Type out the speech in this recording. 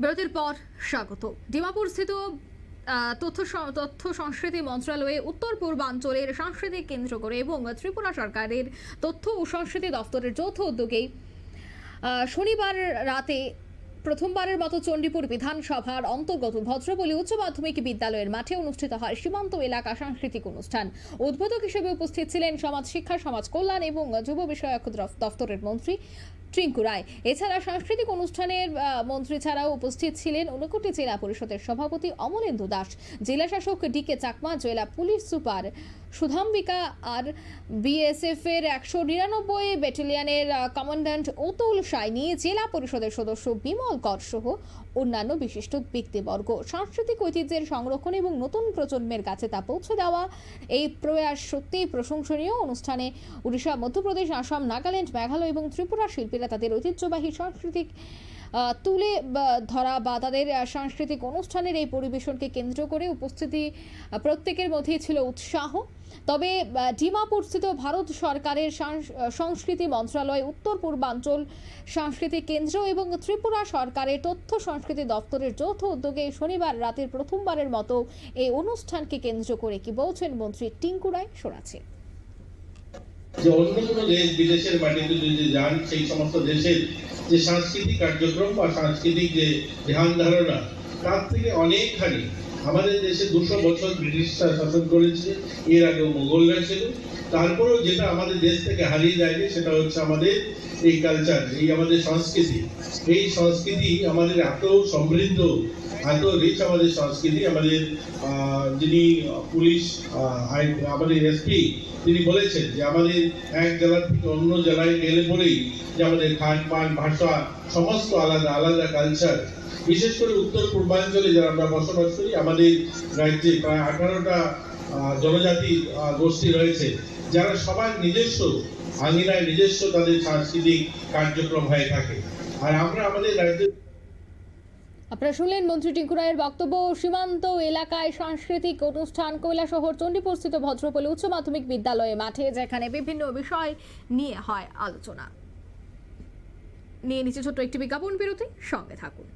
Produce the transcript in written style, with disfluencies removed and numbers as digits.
বিরতির পর স্বাগত। ডিমাপুর স্থিত তথ্য সংস্কৃতি মন্ত্রণালয়ে উত্তর পূর্বাঞ্চলের সাংস্কৃতিক কেন্দ্র করে এবং ত্রিপুরা সরকারের তথ্য ও সংস্কৃতি দফতরের যৌথ উদ্যোগে শনিবার রাতে প্রথমবারের মতো চণ্ডীপুর বিধানসভার অন্তর্গত ভদ্রপল্লী উচ্চ মাধ্যমিক বিদ্যালয়ের মাঠে অনুষ্ঠিত হয় সীমান্ত এলাকা সাংস্কৃতিক অনুষ্ঠান। উদ্বোধক হিসেবে উপস্থিত ছিলেন সমাজ শিক্ষা, সমাজ কল্যাণ এবং যুব বিষয়ক দফতরের মন্ত্রী টিঙ্কু রায়। এছাড়া সাংস্কৃতিক অনুষ্ঠানের মন্ত্রী ছাড়াও উপস্থিত ছিলেন ঊনকোটি জেলা পরিষদের সভাপতি অমলেন্দু দাস, জেলা শাসক ডিকে চাকমা, জেলা পুলিশ সুপার সুধাম্বিকা আর বিএসএফ এর 199 ব্যাটালিয়নের কমান্ড্যান্ট অতুল সাইনি, জেলা পরিষদের সদস্য বিমল কর সহ অন্যান্য বিশিষ্ট ব্যক্তিবর্গ। সাংস্কৃতিক ঐতিহ্যের সংরক্ষণ এবং নতুন প্রজন্মের কাছে তা পৌঁছে দেওয়া এই প্রয়াস সত্যিই প্রশংসনীয়। অনুষ্ঠানে উড়িষ্যা, মধ্যপ্রদেশ, আসাম, নাগাল্যান্ড, মেঘালয় এবং ত্রিপুরা শিল্পীরা তাদের ঐতিহ্যবাহী সাংস্কৃতিক তুলে ধরা বা তাদের সাংস্কৃতিক অনুষ্ঠানের এই পরিবেশনকে কেন্দ্র করে উপস্থিতি প্রত্যেকের মধ্যেই ছিল উৎসাহ। তবে ডিমাপুর স্থিত ভারত সরকারের সংস্কৃতি মন্ত্রণালয়, উত্তর পূর্বাঞ্চল সাংস্কৃতিক কেন্দ্র এবং ত্রিপুরা সরকারের তথ্য সংস্কৃতি দপ্তরের যৌথ উদ্যোগে শনিবার রাতের প্রথমবারের মতো এই অনুষ্ঠানকে কেন্দ্র করে কি বলছেন মন্ত্রী টিঙ্কু রায়, শোনাচ্ছি। যে অন্য কোনো দেশ বিদেশের মাটিতে যদি যান, সেই সমস্ত দেশের যে সাংস্কৃতিক কার্যক্রম বা সাংস্কৃতিক যে ধ্যান ধারণা, তার থেকে অনেকখানি আমাদের দেশে 200 বছর ব্রিটিশরা শাসন করেছে, এর আগেও মোগলরা ছিল। তারপরেও যেটা আমাদের দেশ থেকে হারিয়ে যায়নি সেটা হচ্ছে আমাদের এই কালচার, এই আমাদের সংস্কৃতি। এই সংস্কৃতি আমাদের এত সমৃদ্ধ, এত রিচ আমাদের সংস্কৃতি। আমাদের যিনি পুলিশ আমাদের এসপি, তিনি বলেছেন যে আমাদের এক জেলা থেকে অন্য জেলায় গেলে পরেই যে আমাদের খান পান, ভাষা সমস্ত আলাদা আলাদা কালচার। বিশেষ করে উত্তর পূর্বাঞ্চলে যারা আমরা বসবাস করি, আমাদের রাজ্যে প্রায় 18টা জনজাতি গোষ্ঠী রয়েছে, যারা সবার নিজস্ব আঙিনায় নিজস্ব তাদের সাংস্কৃতিক কার্যক্রম হয়ে থাকে। আর আমরা আমাদের রাজ্যে আপনারা শুনলেন মন্ত্রী টিঙ্কু রায়ের বক্তব্য। সীমান্ত এলাকায় সাংস্কৃতিক অনুষ্ঠান কৈলাসহর চণ্ডীপুর স্থিত ভদ্রপল্লী উচ্চ মাধ্যমিক বিদ্যালয়ে মাঠে, যেখানে বিভিন্ন বিষয় নিয়ে হয় আলোচনা। নিয়ে নিচে ছোট্ট একটি বিজ্ঞাপন বিরতি, সঙ্গে থাকুন।